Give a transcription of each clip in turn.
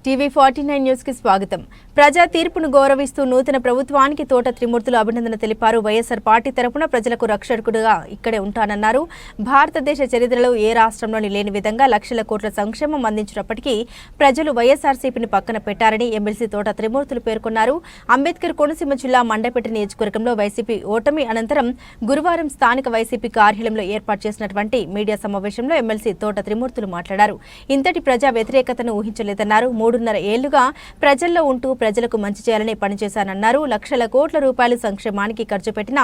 టీవీ49 news కి స్వాగతం. ప్రజా తీర్పును గౌరవిస్తూ నూతన ప్రభుత్వానికి తోట త్రిమూర్తులు అభినందన తెలిపారు. వైఎస్ఆర్ పార్టీ తరపున ప్రజలకు రక్షకుడుగా ఇక్కడే ఉంటానన్నారు. భారతదేశ చరిత్రలో ఏ రాష్ట్రంలోని లేని విధంగా లక్షల కోట్ల సంక్షేమం అందించినప్పటికీ ప్రజలు వైఎస్ఆర్సీపీని పక్కన పెట్టారని ఎమ్మెల్సీ తోట త్రిమూర్తులు పేర్కొన్నారు. అంబేద్కర్ కోనసీమ జిల్లా మండపేట నియోజకవర్గంలో వైసీపీ ఓటమి అనంతరం గురువారం స్థానిక వైసీపీ కార్యాలయంలో ఏర్పాటు చేసినటువంటి మీడియా సమావేశంలో ఎమ్మెల్సీ తోట త్రిమూర్తులు మాట్లాడారు. ఇంతటి ప్రజా వ్యతిరేకతను ఊహించలేదన్నారు. 3.5 ఏళ్లుగా ప్రజల్లో ఉంటూ ప్రజలకు మంచి చేయాలని పనిచేశానన్నారు. లక్షల కోట్ల రూపాయలు సంక్షేమానికి ఖర్చు పెట్టిన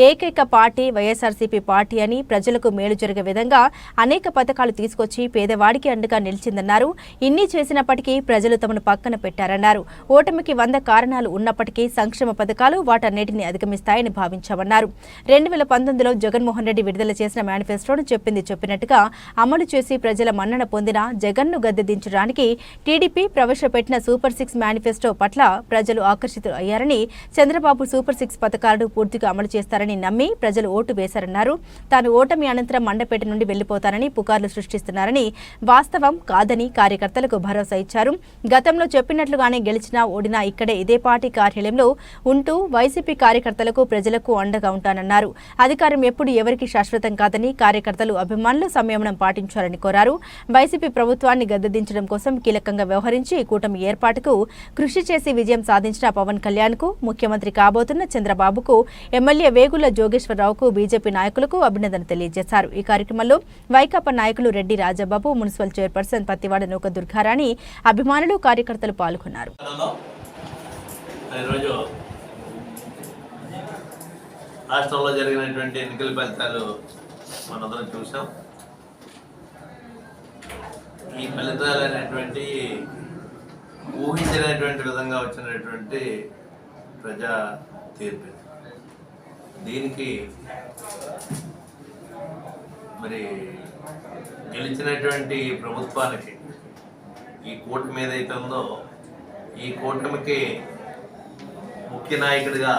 ఏకైక పార్టీ వైఎస్ఆర్సీపీ పార్టీ అని, ప్రజలకు మేలు జరిగే విధంగా అనేక పథకాలు తీసుకొచ్చి పేదవాడికి అండగా నిలిచిందన్నారు. ఇన్ని చేసినప్పటికీ ప్రజలు తమను పక్కన పెట్టారన్నారు. ఓటమికి 100 కారణాలు ఉన్నప్పటికీ సంక్షేమ పథకాలు వాటన్నిటిని అధిగమిస్తాయని భావించామన్నారు. 2019లో జగన్మోహన్ రెడ్డి విడుదల చేసిన మేనిఫెస్టోను చెప్పింది చెప్పినట్టుగా అమలు చేసి ప్రజల మన్నన పొందిన జగన్ను గద్దెదించడానికి టీడీపీ ప్రవేశపెట్టిన సూపర్ 6 మేనిఫెస్టో పట్ల ప్రజలు ఆకర్షితులు అయ్యారని, చంద్రబాబు సూపర్ 6 పథకాలను పూర్తిగా అమలు చేస్తారని నమ్మి ప్రజలు ఓటు వేశారన్నారు. తాను ఓటమి అనంతరం మండపేట నుండి వెళ్లిపోతానని పుకార్లు సృష్టిస్తున్నారని, వాస్తవం కాదని కార్యకర్తలకు భరోసా ఇచ్చారు. గతంలో చెప్పినట్లుగానే గెలిచినా ఓడినా ఇక్కడే ఇదే పార్టీ కార్యాలయంలో ఉంటూ వైసీపీ కార్యకర్తలకు ప్రజలకు అండగా ఉంటానన్నారు. అధికారం ఎప్పుడు ఎవరికి శాశ్వతం కాదని కార్యకర్తలు అభిమానులు సంయమనం పాటించాలని కోరారు. వైసీపీ ప్రభుత్వాన్ని గద్దెదించడం కోసం కీలకంగా వ్యవహరించి కూటమి ఏర్పాటుకు కృషి చేసి విజయం సాధించిన పవన్ కళ్యాణ్ కు, ముఖ్యమంత్రి కాబోతున్న చంద్రబాబుకు, ఎమ్మెల్యే వేగుల జోగేశ్వరరావుకు, బీజేపీ నాయకులకు అభినందన తెలియజేశారు. ఈ కార్యక్రమంలో వైకాపా నాయకులు రెడ్డి రాజబాబు, మున్సిపల్ చైర్పర్సన్ పత్తివాడ నూక దుర్గారాణి, అభిమానులు, కార్యకర్తలు పాల్గొన్నారు. రాష్ట్రంలో జరిగినటువంటి ఎన్నికల ఫలితాలు మనందరం చూసాం. ఈ ఫలితాలు అనేటువంటి ఊహించినటువంటి విధంగా వచ్చినటువంటి ప్రజా తీర్పు. దీనికి మరి గెలిచినటువంటి ప్రభుత్వానికి, ఈ కూటమి ఏదైతే ఉందో ఈ కూటమికి ముఖ్య నాయకుడిగా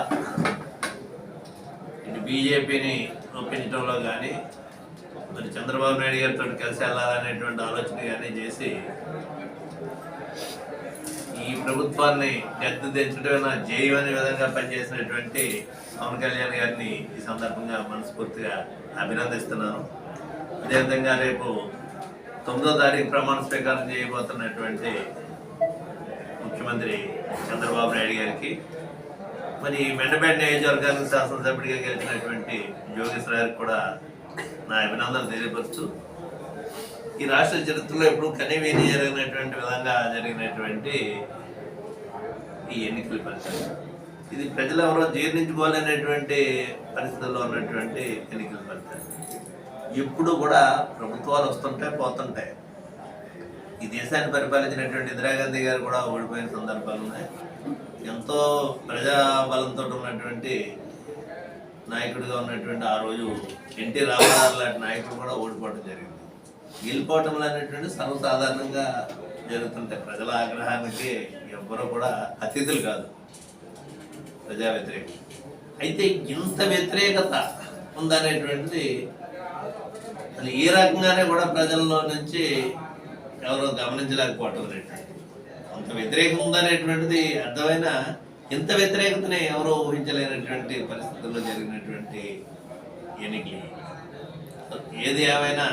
ఇటు బీజేపీని ఒప్పించడంలో కానీ, మరి చంద్రబాబు నాయుడు గారితో కలిసి వెళ్ళాలనేటువంటి ఆలోచన కానీ చేసి ఈ ప్రభుత్వాన్ని గద్దెదించడమే నా జయం అనే విధంగా పనిచేసినటువంటి పవన్ కళ్యాణ్ గారిని ఈ సందర్భంగా మనస్ఫూర్తిగా అభినందిస్తున్నాను. అదేవిధంగా రేపు 9వ తారీఖు ప్రమాణ స్వీకారం చేయబోతున్నటువంటి ముఖ్యమంత్రి చంద్రబాబు నాయుడు గారికి, మరి మెండపేట నియోజకవర్గానికి శాసనసభ్యుడిగా గెలిచినటువంటి జోగేశ్వరరావుకి కూడా నా అభినందనలు తెలియపరుస్తూ, ఈ రాష్ట్ర చరిత్రలో ఎప్పుడు కనీవిని జరిగినటువంటి విధంగా జరిగినటువంటి ఈ ఎన్నికల ఫలితాలు, ఇది ప్రజలు ఎవరో జీర్ణించుకోలేనటువంటి పరిస్థితుల్లో ఉన్నటువంటి ఎన్నికల ఫలితాలు. ఎప్పుడు కూడా ప్రభుత్వాలు వస్తుంటాయి, పోతుంటాయి. ఈ దేశాన్ని పరిపాలించినటువంటి ఇందిరాగాంధీ గారు కూడా ఓడిపోయిన సందర్భాలు ఉన్నాయి. ఎంతో ప్రజాబలంతో ఉన్నటువంటి నాయకుడిగా ఉన్నటువంటి ఆ రోజు ఎన్టీ రామారావు లాంటి నాయకుడు కూడా ఓడిపోవడం జరిగింది. గెలిపోవటంలో అనేటువంటి సర్వసాధారణంగా జరుగుతుంటాయి. ప్రజల ఆగ్రహానికి ఎవ్వరూ కూడా అతిథులు కాదు ప్రజా వ్యతిరేకత. అయితే ఇంత వ్యతిరేకత ఉందనేటువంటిది అసలు ఏ రకంగానే కూడా ప్రజల్లో నుంచి ఎవరో గమనించలేకపోవటం అనేటువంటి, అంత వ్యతిరేకం ఉందనేటువంటిది అర్థమైన ఇంత వ్యతిరేకతని ఎవరో ఊహించలేనటువంటి పరిస్థితుల్లో జరిగినటువంటి ఎన్నికలు. ఏది ఏమైనా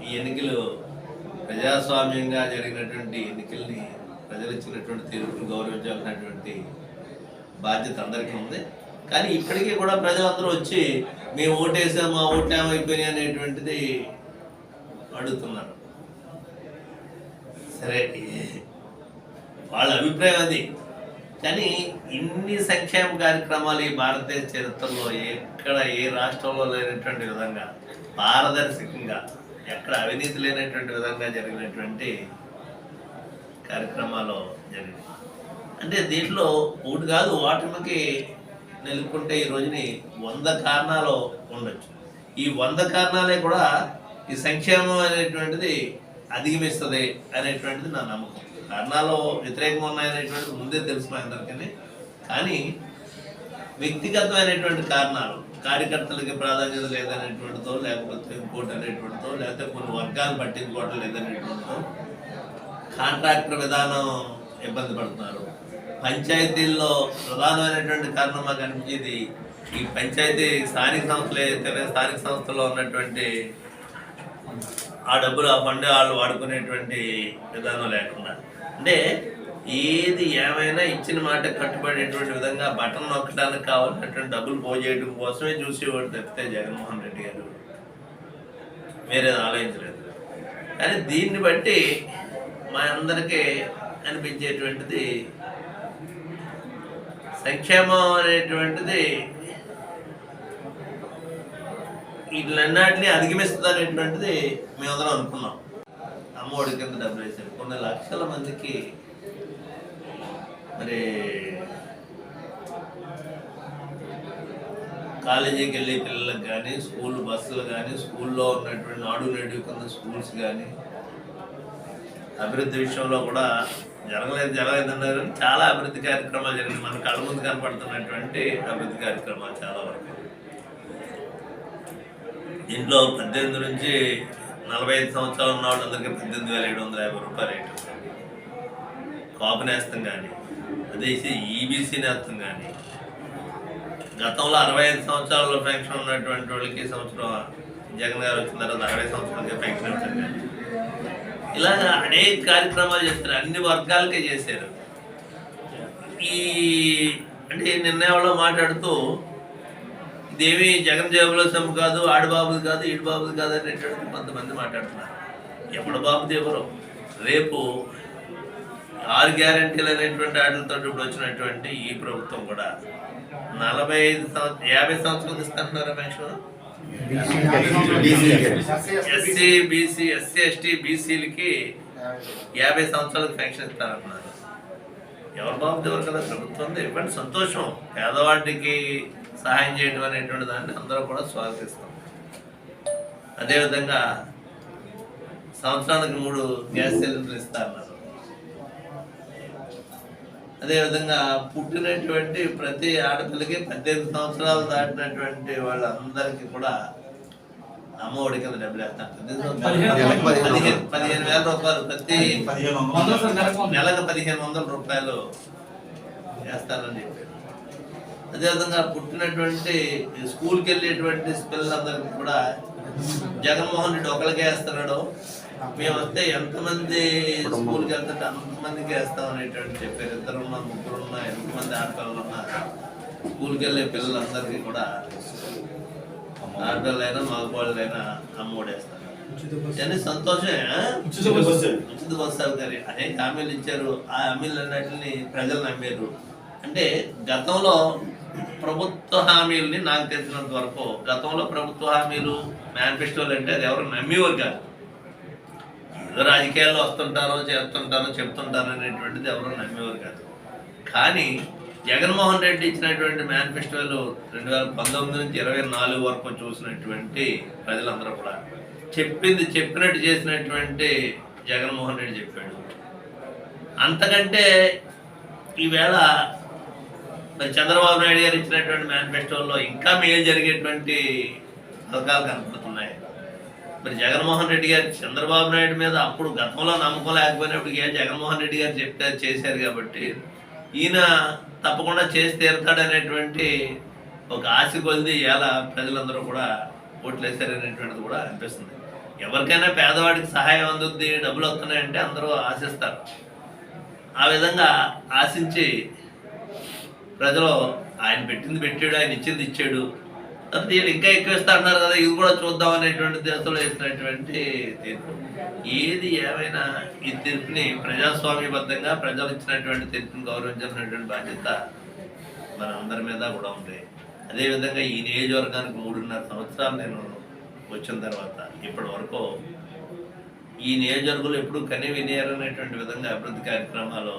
ఈ ఎన్నికలు ప్రజాస్వామ్యంగా జరిగినటువంటి ఎన్నికల్ని ప్రజలు ఇచ్చినటువంటి తీర్పును గౌరవించాల్సినటువంటి బాధ్యత అందరికీ ఉంది. కానీ ఇప్పటికీ కూడా ప్రజలందరూ వచ్చి మేము ఓటేసాం, మా ఓట్లు ఏమైపోయినాయి అనేటువంటిది అడుగుతున్నారు. సరే, వాళ్ళ అభిప్రాయం అది. కానీ ఇన్ని సంక్షేమ కార్యక్రమాలు ఈ భారతదేశ చరిత్రలో ఎక్కడ ఏ రాష్ట్రంలో లేనటువంటి విధంగా, పారదర్శకంగా, ఎక్కడ అవినీతి లేనటువంటి విధంగా జరిగినటువంటి కార్యక్రమాలు జరిగినాయి. అంటే దీంట్లో ఒకటి కాదు, ఓటమికి నిలుపుకుంటే ఈ రోజుని 100 కారణాలు ఉండొచ్చు. ఈ 100 కారణాలే కూడా ఈ సంక్షేమం అనేటువంటిది అధిగమిస్తుంది అనేటువంటిది నా నమ్మకం. కారణాలు వ్యతిరేకంగా ఉన్నాయనేటువంటిది ముందే తెలుసు మా అందరికీ. కానీ వ్యక్తిగతమైనటువంటి కారణాలు, కార్యకర్తలకి ప్రాధాన్యత లేదనేటువంటితో, లేకపోతే ఇంకోటి అనేటువంటితో, లేకపోతే కొన్ని వర్గాలు పట్టించుకోవటం లేదనేటువంటితో కాంట్రాక్టర్ విధానం ఇబ్బంది పడుతున్నారు. పంచాయతీల్లో ప్రధానమైనటువంటి కారణం మాకు అనిపించేది ఈ పంచాయతీ స్థానిక సంస్థలు ఏదైతే స్థానిక సంస్థల్లో ఉన్నటువంటి ఆ డబ్బులు ఆ ఫండ్ వాళ్ళు వాడుకునేటువంటి విధానం లేకుండా, అంటే ఏది ఏమైనా ఇచ్చిన మాట కట్టుబడేటువంటి విధంగా బటన్ నొక్కడానికి కావాల్సినటువంటి డబ్బులు పోజేయడం కోసమే చూసేవాడు తప్పితే జగన్మోహన్ రెడ్డి గారు వేరే ఆలోచించలేదు. కానీ దీన్ని బట్టి మా అందరికీ అనిపించేటువంటిది సంక్షేమం అనేటువంటిది వీటిలన్నిటిని అధిగమిస్తుంది అనేటువంటిది మేమందరం అనుకున్నాం. అమ్మఒడి కింద డబ్బులు వేసారు. కొన్ని లక్షల మందికి మరి కాలేజీకి వెళ్ళే పిల్లలకు కానీ, స్కూల్ బస్సులు కానీ, స్కూల్లో ఉన్నటువంటి నాడు నేడు కింద స్కూల్స్ కానీ అభివృద్ధి విషయంలో కూడా జరగలేదన్నారు. చాలా అభివృద్ధి కార్యక్రమాలు జరిగింది. మన కళ్ళ ముందు కనపడుతున్నటువంటి అభివృద్ధి కార్యక్రమాలు చాలా వరకు. దీంట్లో 18 నుంచి 45 సంవత్సరాలు ఉన్న వాళ్ళందరికీ 18,750 రూపాయలు రేటు. కాపు నేస్తం కానీ, అదే ఈబీసీ నేస్తం కానీ, గతంలో 65 సంవత్సరాల పెన్షన్ ఉన్నటువంటి వాళ్ళకి సంవత్సరం జగన్ గారు వచ్చిన తర్వాత 60 సంవత్సరాలకి పెన్షన్ ఇచ్చారు. కానీ ఇలాగ అనేక కార్యక్రమాలు చేస్తారు. అన్ని వర్గాలకే చేశారు. ఈ అంటే నిర్ణయంలో మాట్లాడుతూ ఇదేమి జగన్ జేబులో సొమ్ము కాదు, ఆడిబాబుది కాదు, ఈడిబాబుది కాదు అనేటువంటి కొంతమంది మాట్లాడుతున్నారు. ఎప్పుడు బాబుది ఎవరు? రేపు 6 గ్యారెంటీలు అనేటువంటి వాటితో ఇప్పుడు వచ్చినటువంటి ఈ ప్రభుత్వం కూడా 50 సంవత్సరాలకు ఇస్తున్నారు pension. SC BC, SC ST బీసీలకి 50 సంవత్సరాలకు పెన్షన్ ఇస్తారన్నారు. ఎవరు బాబుది ఎవరు కదా? ప్రభుత్వం ఇవ్వండి, సంతోషం. పేదవాడికి సహాయం చేయడం అనేటువంటి దాన్ని అందరూ కూడా స్వాగతిస్తాం. అదేవిధంగా సంవత్సరానికి 3 గ్యాస్ సిలిండర్లు ఇస్తారన్నారు. అదేవిధంగా పుట్టినటువంటి ప్రతి ఆడపిల్లకి 18 సంవత్సరాలు దాటినటువంటి వాళ్ళందరికీ కూడా అమ్మఒడి కింద డబ్బులు వేస్తారు. 15,000 రూపాయలు ప్రతి నెలకు 1,500 రూపాయలు వేస్తారని చెప్పారు. అదేవిధంగా పుట్టినటువంటి స్కూల్కి వెళ్ళేటువంటి పిల్లలందరికీ కూడా జగన్మోహన్ రెడ్డి ఒకరికే వేస్తున్నాడు. మేము వస్తే ఎంతమంది స్కూల్కి వెళ్తుంటే అంతమందికి వేస్తాం అనేటువంటి చెప్పారు. 2 3 ఎంతమంది ఆడపిల్లలున్నా స్కూల్కి వెళ్ళే పిల్లలందరికీ కూడా ఆడపిల్లలైనా మగవాళ్ళైనా అమ్మఒడి వేస్తారు. కానీ సంతోషమే. ఉచిత బస్సు సౌకర్యం అనేక హామీలు ఇచ్చారు. ఆ హామీలు అన్నిటిని ప్రజలు నమ్మారు. అంటే గతంలో ప్రభుత్వ హామీలని నాకు తెలిసినంత వరకు గతంలో ప్రభుత్వ హామీలు మేనిఫెస్టోలు అంటే అది ఎవరు నమ్మేవారు కాదు. ఏదో రాజకీయాల్లో వస్తుంటారో చేస్తుంటారో చెప్తుంటారో అనేటువంటిది ఎవరు నమ్మేవారు కాదు. కానీ జగన్మోహన్ రెడ్డి ఇచ్చినటువంటి మేనిఫెస్టోలు 2019 నుంచి 24 వరకు చూసినటువంటి ప్రజలందరూ కూడా చెప్పింది చెప్పినట్టు చేసినటువంటి జగన్మోహన్ రెడ్డి చెప్పాడు. అంతకంటే ఈవేళ మరి చంద్రబాబు నాయుడు గారు ఇచ్చినటువంటి మేనిఫెస్టోలో ఇంకా మేలు జరిగేటువంటి పథకాలు కనపడుతున్నాయి. మరి జగన్మోహన్ రెడ్డి గారు చంద్రబాబు నాయుడు మీద అప్పుడు గతంలో నమ్మకం లేకపోయినప్పటికీ జగన్మోహన్ రెడ్డి గారు చెప్పారు, చేశారు కాబట్టి ఈయన తప్పకుండా చేసి తీరుతాడనేటువంటి ఒక ఆశ కొలిది ఇలా ప్రజలందరూ కూడా ఓట్లు వేశారనేటువంటిది కూడా అనిపిస్తుంది. ఎవరికైనా పేదవాడికి సహాయం అందుద్ది, డబ్బులు వస్తున్నాయంటే అందరూ ఆశిస్తారు. ఆ విధంగా ఆశించి ప్రజలు ఆయన పెట్టింది పెట్టాడు, ఆయన ఇచ్చింది ఇచ్చాడు, తర్వాత ఇంకా ఎక్కువ ఇస్తా అన్నారు కదా, ఇది కూడా చూద్దాం అనేటువంటి దేశంలో వేసినటువంటి తీర్పు. ఏది ఏమైనా ఈ తీర్పుని ప్రజాస్వామ్యబద్ధంగా ప్రజలు ఇచ్చినటువంటి తీర్పుని గౌరవించాల్సినటువంటి బాధ్యత మన అందరి మీద కూడా ఉంది. అదేవిధంగా ఈ నియోజకవర్గానికి 3.5 సంవత్సరాలు నేను వచ్చిన తర్వాత ఇప్పటి వరకు ఈ నియోజకవర్గంలో ఎప్పుడు కని వినియారనేటువంటి విధంగా అభివృద్ధి కార్యక్రమాలు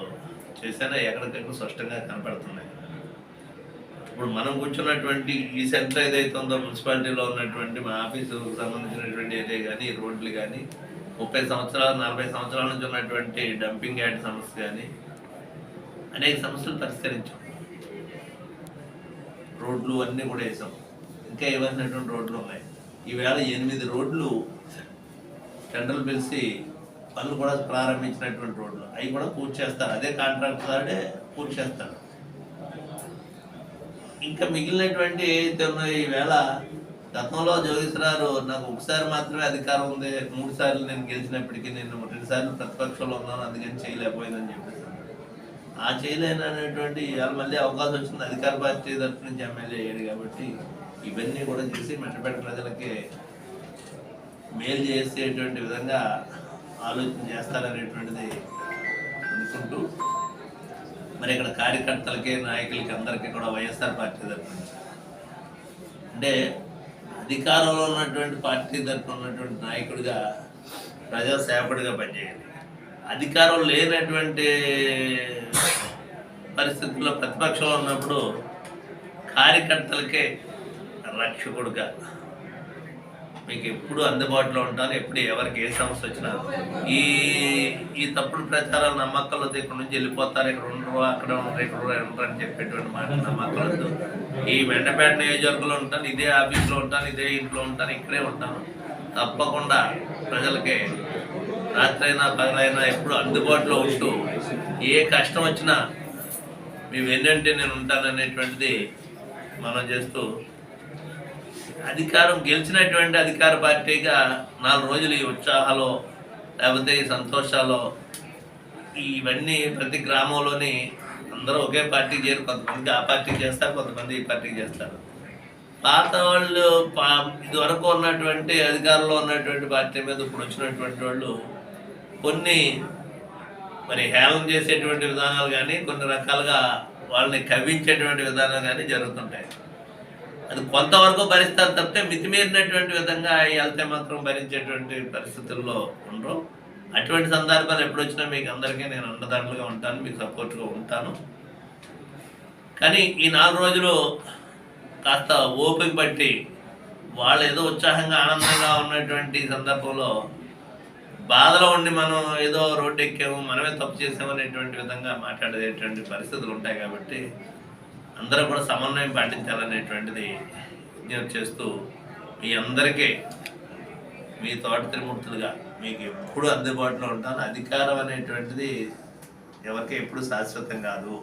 చేసినా ఎక్కడికెక్కడ స్పష్టంగా కనపడుతున్నాయి. ఇప్పుడు మనం కూర్చున్నటువంటి ఈ సెంటర్ ఏదైతే ఉందో మున్సిపాలిటీలో ఉన్నటువంటి మా ఆఫీసుకు సంబంధించినటువంటి ఏరియా కానీ రోడ్లు కానీ 30 సంవత్సరాలు 40 సంవత్సరాల నుంచి ఉన్నటువంటి డంపింగ్ యార్డ్ సమస్య కానీ అనేక సమస్యలు పరిష్కరించాం. రోడ్లు అన్నీ కూడా వేసాం. ఇంకా ఇవ్వాల్సినటువంటి రోడ్లు ఉన్నాయి. ఈవేళ 8 రోడ్లు టెండర్లు పిలిచి పనులు కూడా ప్రారంభించినటువంటి రోడ్లు అవి కూడా పూర్తి చేస్తారు. అదే కాంట్రాక్ట్ దాడే పూర్తి చేస్తారు. ఇంకా మిగిలినటువంటి ఏదైతే ఉన్నాయో ఈవేళ గతంలో జోగేశ్వరరావు నాకు ఒకసారి మాత్రమే అధికారం ఉంది, 3 సార్లు నేను గెలిచినప్పటికీ నేను 2 సార్లు ప్రతిపక్షంలో ఉన్నాను, అందుకని చేయలేకపోయిందని చెప్పేసి ఆ చేయలేనటువంటి ఇవాళ మళ్ళీ అవకాశం వచ్చింది. అధికార పార్టీ తరఫు నుంచి ఎమ్మెల్యే అయ్యాడు కాబట్టి ఇవన్నీ కూడా చేసి మెట్టపేట ప్రజలకి మేలు చేసేటువంటి విధంగా ఆలోచన చేస్తారనేటువంటిది అనుకుంటూ మరి ఇక్కడ కార్యకర్తలకి నాయకులకి అందరికీ కూడా వైఎస్ఆర్ పార్టీ తరఫు నుంచి అంటే అధికారంలో ఉన్నటువంటి పార్టీ తరఫున ఉన్నటువంటి నాయకుడిగా ప్రజాసేవకుడిగా పనిచేయాలి. అధికారం లేనటువంటి పరిస్థితుల్లో ప్రతిపక్షంలో ఉన్నప్పుడు కార్యకర్తలకే రక్షకుడుగా మీకు ఎప్పుడు అందుబాటులో ఉంటాను. ఎప్పుడు ఎవరికి ఏ సమస్య వచ్చినా ఈ తప్పుడు ప్రచారాలు నమ్మకాలతో ఇక్కడ నుంచి వెళ్ళిపోతారు, ఇక్కడ ఉండరు, అక్కడ ఉండరు, ఇక్కడ ఉండరు అని చెప్పేటువంటి మాట నమ్మకాలతో ఈ వెంటపేట నియోజకవర్గంలో ఉంటాను, ఇదే ఆఫీస్లో ఉంటాను, ఇదే ఇంట్లో ఉంటాను, ఇక్కడే ఉంటాను. తప్పకుండా ప్రజలకి రాత్రైనా పగలైనా ఎప్పుడు అందుబాటులో ఉంటూ ఏ కష్టం వచ్చినా మీ వెన్నంటే నేను ఉంటాననేటువంటిది మనం చేస్తూ అధికారం గెలిచినటువంటి అధికార పార్టీగా 4 రోజులు ఈ ఉత్సాహాలు లేకపోతే ఈ సంతోషాలు ఇవన్నీ ప్రతి గ్రామంలోని అందరూ ఒకే పార్టీకి చేరు. కొంతమంది ఆ పార్టీకి చేస్తారు, కొంతమంది ఈ పార్టీకి చేస్తారు. పాత వాళ్ళు ఇదివరకు ఉన్నటువంటి అధికారంలో ఉన్నటువంటి పార్టీ మీద ఇప్పుడు వచ్చినటువంటి వాళ్ళు కొన్ని మరి హేళన చేసేటువంటి విధానాలు కానీ కొన్ని రకాలుగా వాళ్ళని కవ్వించేటువంటి విధానాలు కానీ జరుగుతుంటాయి. అది కొంతవరకు భరిస్తారు తప్పితే మితిమీరినటువంటి విధంగా వెళ్తే మాత్రం భరించేటువంటి పరిస్థితుల్లో ఉండరు. అటువంటి సందర్భాలు ఎప్పుడు వచ్చినా మీకు అందరికీ నేను అండదండలుగా ఉంటాను, మీకు సపోర్ట్గా ఉంటాను. కానీ ఈ 4 రోజులు కాస్త ఓపిక పట్టి వాళ్ళు ఏదో ఉత్సాహంగా ఆనందంగా ఉన్నటువంటి సందర్భంలో బాధలో ఉండి మనం ఏదో రోడ్డు ఎక్కాము, మనమే తప్పు చేసామనేటువంటి విధంగా మాట్లాడేటువంటి పరిస్థితులు ఉంటాయి. కాబట్టి అందరూ కూడా సమన్వయం పాటించాలనేటువంటిది విజ్ఞప్తి చేస్తూ మీ అందరికీ మీ తోట త్రిమూర్తులుగా మీకు ఎప్పుడు అందుబాటులో ఉంటాను. అధికారం అనేటువంటిది ఎవరికి ఎప్పుడు శాశ్వతం కాదు.